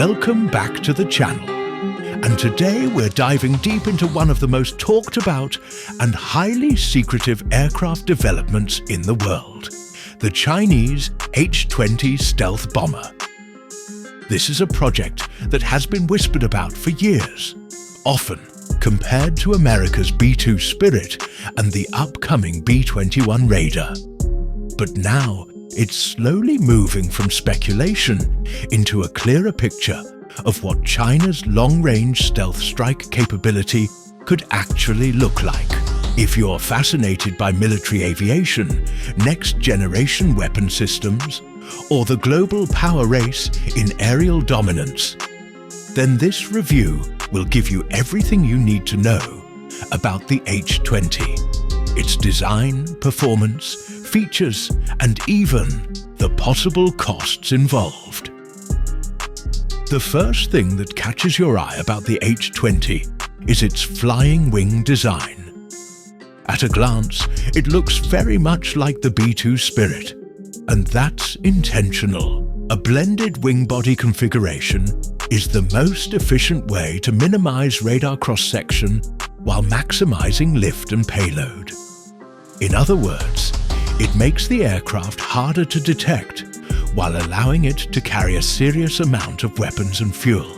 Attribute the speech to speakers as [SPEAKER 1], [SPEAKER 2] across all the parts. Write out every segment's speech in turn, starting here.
[SPEAKER 1] Welcome back to the channel. And today we're diving deep into one of the most talked about and highly secretive aircraft developments in the world, the Chinese H-20 stealth bomber. This is a project that has been whispered about for years, often compared to America's B-2 Spirit and the upcoming B-21 Raider. But now it's slowly moving from speculation into a clearer picture of what China's long-range stealth strike capability could actually look like. If you're fascinated by military aviation, next-generation weapon systems, or the global power race in aerial dominance, then this review will give you everything you need to know about the H-20, its design, performance, features, and even the possible costs involved. The first thing that catches your eye about the H-20 is its flying wing design. At a glance, it looks very much like the B-2 Spirit, and that's intentional. A blended wing body configuration is the most efficient way to minimize radar cross-section while maximizing lift and payload. In other words, it makes the aircraft harder to detect while allowing it to carry a serious amount of weapons and fuel.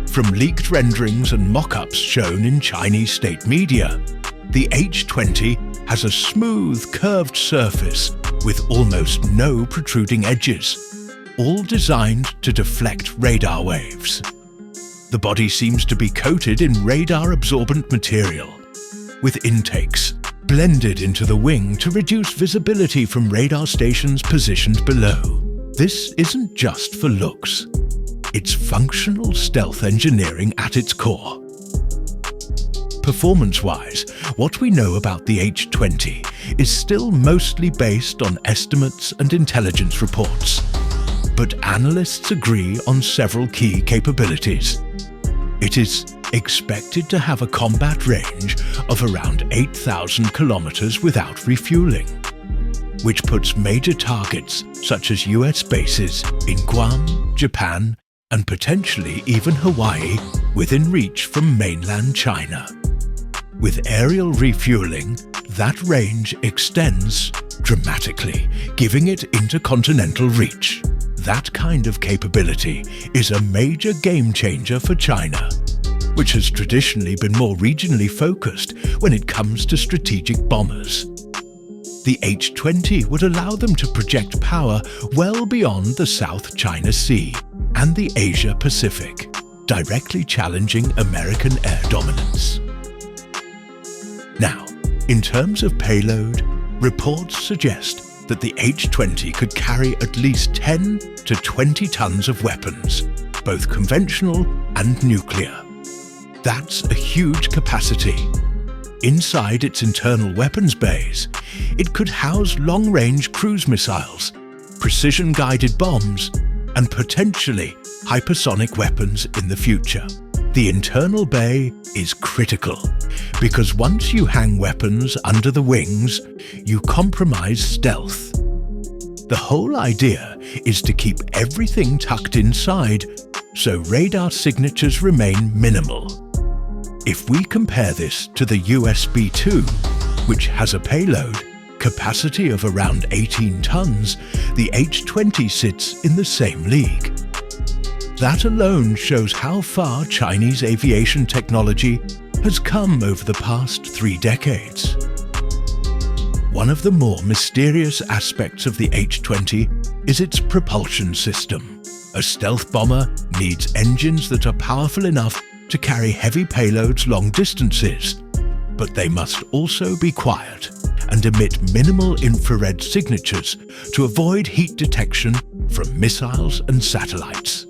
[SPEAKER 1] From leaked renderings and mock-ups shown in Chinese state media, the H-20 has a smooth, curved surface with almost no protruding edges, all designed to deflect radar waves. The body seems to be coated in radar-absorbent material, with intakes blended into the wing to reduce visibility from radar stations positioned below. This isn't just for looks. It's functional stealth engineering at its core. Performance-wise, what we know about the H-20 is still mostly based on estimates and intelligence reports, but analysts agree on several key capabilities. It is expected to have a combat range of around 8,000 kilometers without refueling, which puts major targets such as US bases in Guam, Japan, and potentially even Hawaii within reach from mainland China. With aerial refueling, that range extends dramatically, giving it intercontinental reach. That kind of capability is a major game changer for China, which has traditionally been more regionally focused when it comes to strategic bombers. The H-20 would allow them to project power well beyond the South China Sea and the Asia Pacific, directly challenging American air dominance. Now, in terms of payload, reports suggest that the H-20 could carry at least 10 to 20 tons of weapons, both conventional and nuclear. That's a huge capacity. Inside its internal weapons bays, it could house long-range cruise missiles, precision-guided bombs, and potentially hypersonic weapons in the future. The internal bay is critical because once you hang weapons under the wings, you compromise stealth. The whole idea is to keep everything tucked inside so radar signatures remain minimal. If we compare this to the US B-2, which has a payload capacity of around 18 tons, the H-20 sits in the same league. That alone shows how far Chinese aviation technology has come over the past 3 decades. One of the more mysterious aspects of the H-20 is its propulsion system. A stealth bomber needs engines that are powerful enough to carry heavy payloads long distances, but they must also be quiet and emit minimal infrared signatures to avoid heat detection from missiles and satellites.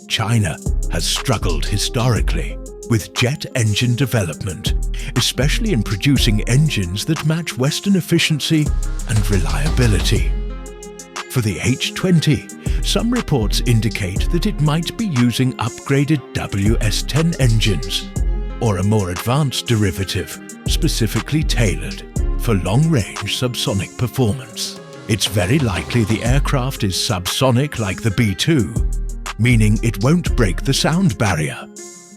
[SPEAKER 1] China has struggled historically with jet engine development, especially in producing engines that match Western efficiency and reliability. For the H-20, some reports indicate that it might be using upgraded WS-10 engines, or a more advanced derivative specifically tailored for long-range subsonic performance. It's very likely the aircraft is subsonic like the B-2, meaning it won't break the sound barrier,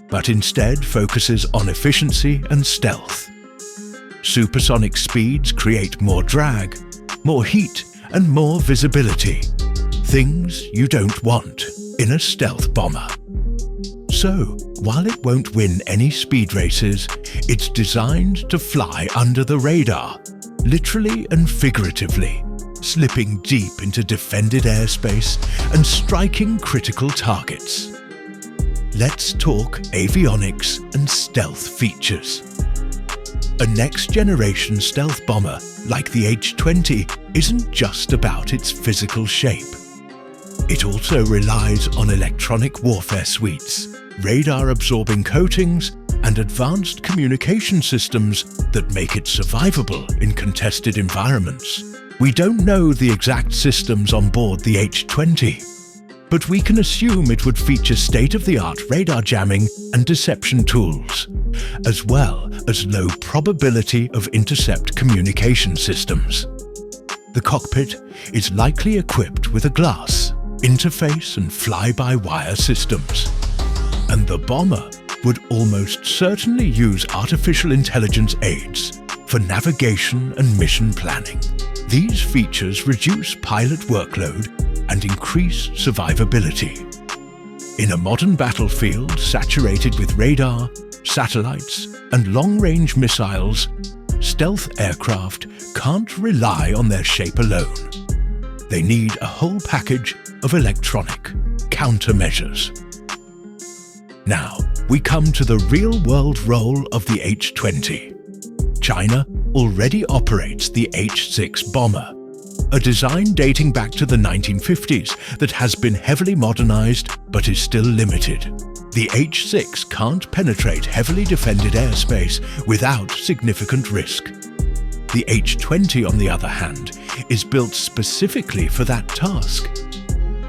[SPEAKER 1] but instead focuses on efficiency and stealth. Supersonic speeds create more drag, more heat, and more visibility. Things you don't want in a stealth bomber. So, while it won't win any speed races, it's designed to fly under the radar, literally and figuratively, slipping deep into defended airspace and striking critical targets. Let's talk avionics and stealth features. A next-generation stealth bomber like the H-20 isn't just about its physical shape. It also relies on electronic warfare suites, radar-absorbing coatings, and advanced communication systems that make it survivable in contested environments. We don't know the exact systems on board the H-20, but we can assume it would feature state-of-the-art radar jamming and deception tools, as well as low probability of intercept communication systems. The cockpit is likely equipped with a glass, interface and fly-by-wire systems. And the bomber would almost certainly use artificial intelligence aids for navigation and mission planning. These features reduce pilot workload and increase survivability. In a modern battlefield saturated with radar, satellites, and long-range missiles, stealth aircraft can't rely on their shape alone. They need a whole package of electronic countermeasures. Now, we come to the real-world role of the H-20. China already operates the H-6 bomber, a design dating back to the 1950s that has been heavily modernized but is still limited. The H-6 can't penetrate heavily defended airspace without significant risk. The H-20, on the other hand, is built specifically for that task.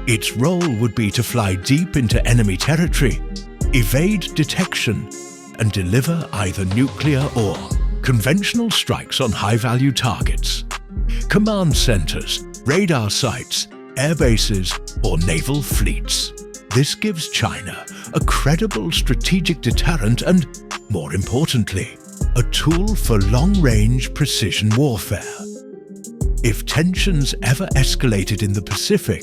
[SPEAKER 1] Its role would be to fly deep into enemy territory, evade detection, and deliver either nuclear or conventional strikes on high-value targets. Command centers, radar sites, air bases, or naval fleets. This gives China a credible strategic deterrent and, more importantly, a tool for long-range precision warfare. If tensions ever escalated in the Pacific,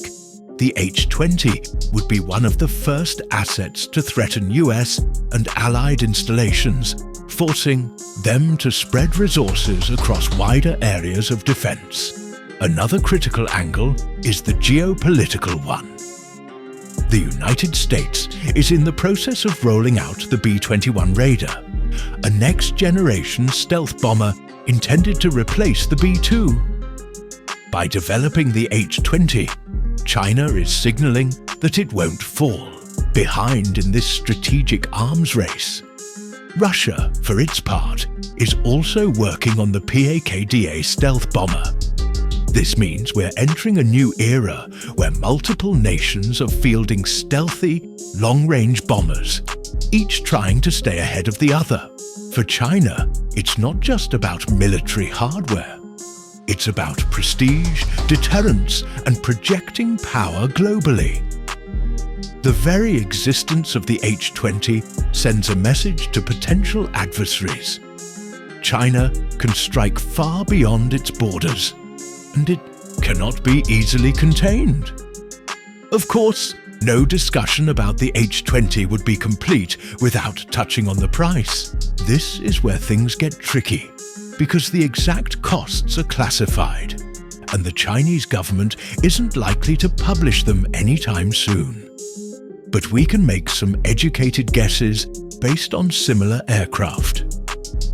[SPEAKER 1] the H-20 would be one of the first assets to threaten US and Allied installations, forcing them to spread resources across wider areas of defense. Another critical angle is the geopolitical one. The United States is in the process of rolling out the B-21 Raider, a next-generation stealth bomber intended to replace the B-2. By developing the H-20, China is signaling that it won't fall behind in this strategic arms race. Russia, for its part, is also working on the PAK-DA stealth bomber. This means we're entering a new era where multiple nations are fielding stealthy, long-range bombers, each trying to stay ahead of the other. For China, it's not just about military hardware. It's about prestige, deterrence, and projecting power globally. The very existence of the H-20 sends a message to potential adversaries. China can strike far beyond its borders, and it cannot be easily contained. Of course, no discussion about the H-20 would be complete without touching on the price. This is where things get tricky, because the exact costs are classified, and the Chinese government isn't likely to publish them anytime soon. But we can make some educated guesses based on similar aircraft.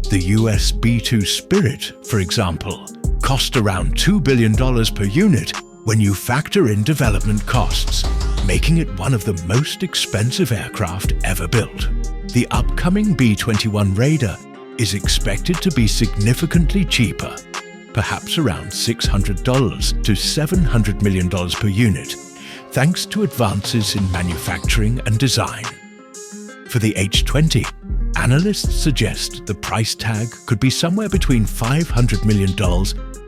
[SPEAKER 1] The US B-2 Spirit, for example, cost around $2 billion per unit when you factor in development costs, making it one of the most expensive aircraft ever built. The upcoming B-21 Raider is expected to be significantly cheaper, perhaps around $600 to $700 million per unit, thanks to advances in manufacturing and design. For the H-20, analysts suggest the price tag could be somewhere between $500 million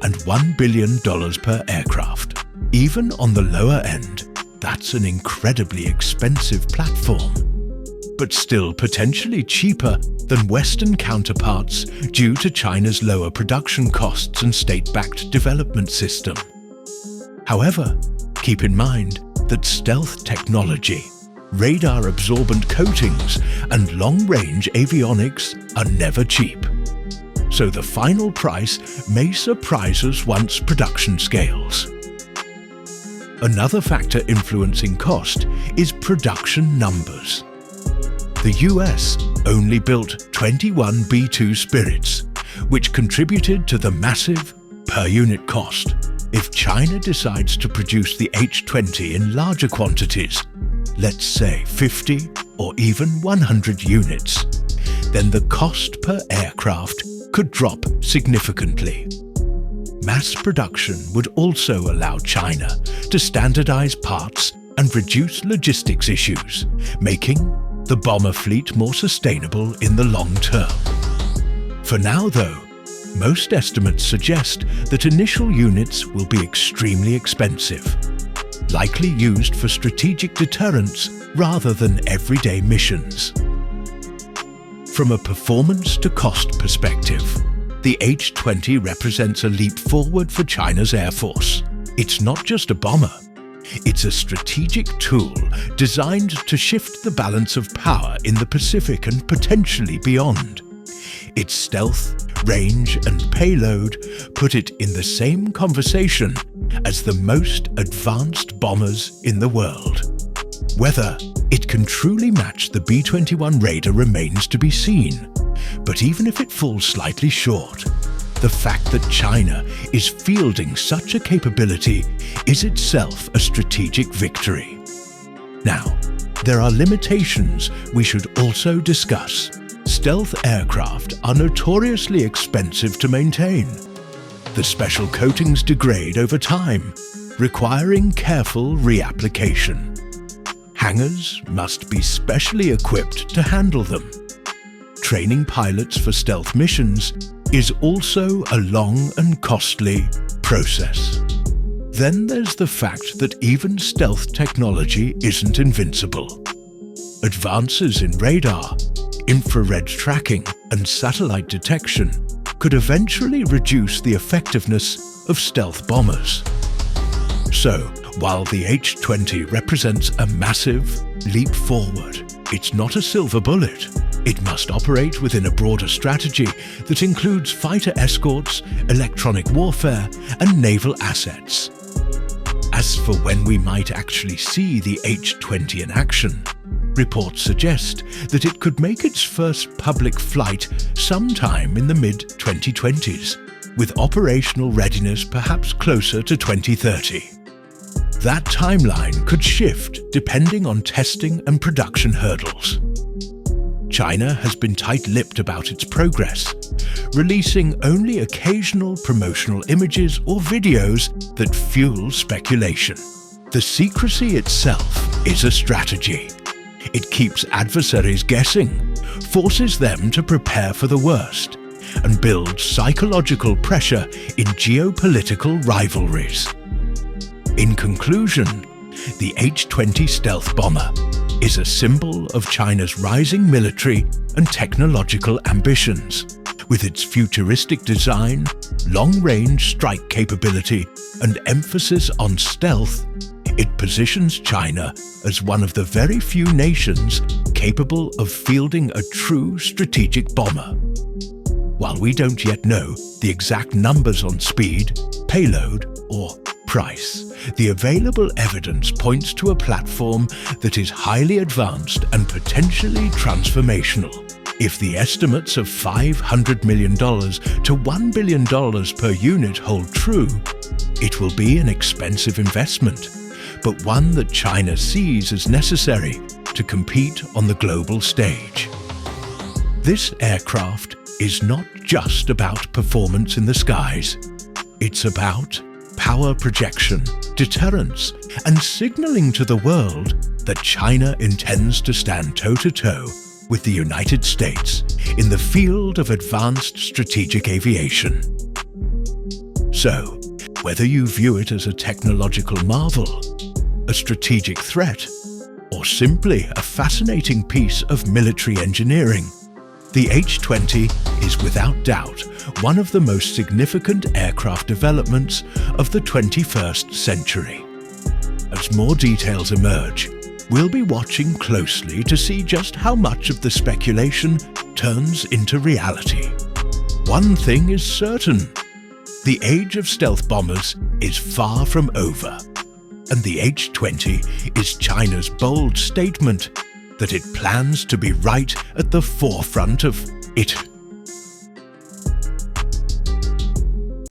[SPEAKER 1] and $1 billion per aircraft. Even on the lower end, That's an incredibly expensive platform, but still potentially cheaper than Western counterparts due to China's lower production costs and state-backed development system. However, keep in mind that stealth technology, radar-absorbent coatings, and long-range avionics are never cheap. So the final price may surprise us once production scales. Another factor influencing cost is production numbers. The US only built 21 B-2 Spirits, which contributed to the massive per-unit cost. If China decides to produce the H-20 in larger quantities, let's say 50 or even 100 units, then the cost per aircraft could drop significantly. Mass production would also allow China to standardize parts and reduce logistics issues, making the bomber fleet more sustainable in the long term. For now, though, most estimates suggest that initial units will be extremely expensive, likely used for strategic deterrence rather than everyday missions. From a performance to cost perspective, the H-20 represents a leap forward for China's Air Force. It's not just a bomber. It's a strategic tool designed to shift the balance of power in the Pacific and potentially beyond. Its stealth, range, and payload put it in the same conversation as the most advanced bombers in the world. Whether it can truly match the B-21 Raider remains to be seen, but even if it falls slightly short, the fact that China is fielding such a capability is itself a strategic victory. Now, there are limitations we should also discuss. Stealth aircraft are notoriously expensive to maintain. The special coatings degrade over time, requiring careful reapplication. Hangars must be specially equipped to handle them. Training pilots for stealth missions is also a long and costly process. Then there's the fact that even stealth technology isn't invincible. Advances in radar, infrared tracking, and satellite detection could eventually reduce the effectiveness of stealth bombers. So, while the H-20 represents a massive leap forward, it's not a silver bullet. It must operate within a broader strategy that includes fighter escorts, electronic warfare, and naval assets. As for when we might actually see the H-20 in action, reports suggest that it could make its first public flight sometime in the mid-2020s, with operational readiness perhaps closer to 2030. That timeline could shift depending on testing and production hurdles. China has been tight-lipped about its progress, releasing only occasional promotional images or videos that fuel speculation. The secrecy itself is a strategy. It keeps adversaries guessing, forces them to prepare for the worst, and builds psychological pressure in geopolitical rivalries. In conclusion, the H-20 stealth bomber is a symbol of China's rising military and technological ambitions. With its futuristic design, long-range strike capability, and emphasis on stealth, it positions China as one of the very few nations capable of fielding a true strategic bomber. While we don't yet know the exact numbers on speed, payload, or price, the available evidence points to a platform that is highly advanced and potentially transformational. If the estimates of $500 million to $1 billion per unit hold true, it will be an expensive investment, but one that China sees as necessary to compete on the global stage. This aircraft is not just about performance in the skies. It's about power projection, deterrence, and signaling to the world that China intends to stand toe-to-toe with the United States in the field of advanced strategic aviation. So, whether you view it as a technological marvel, a strategic threat, or simply a fascinating piece of military engineering, the H-20 is without doubt one of the most significant aircraft developments of the 21st century. As more details emerge, we'll be watching closely to see just how much of the speculation turns into reality. One thing is certain: the age of stealth bombers is far from over, and the H-20 is China's bold statement that it plans to be right at the forefront of it.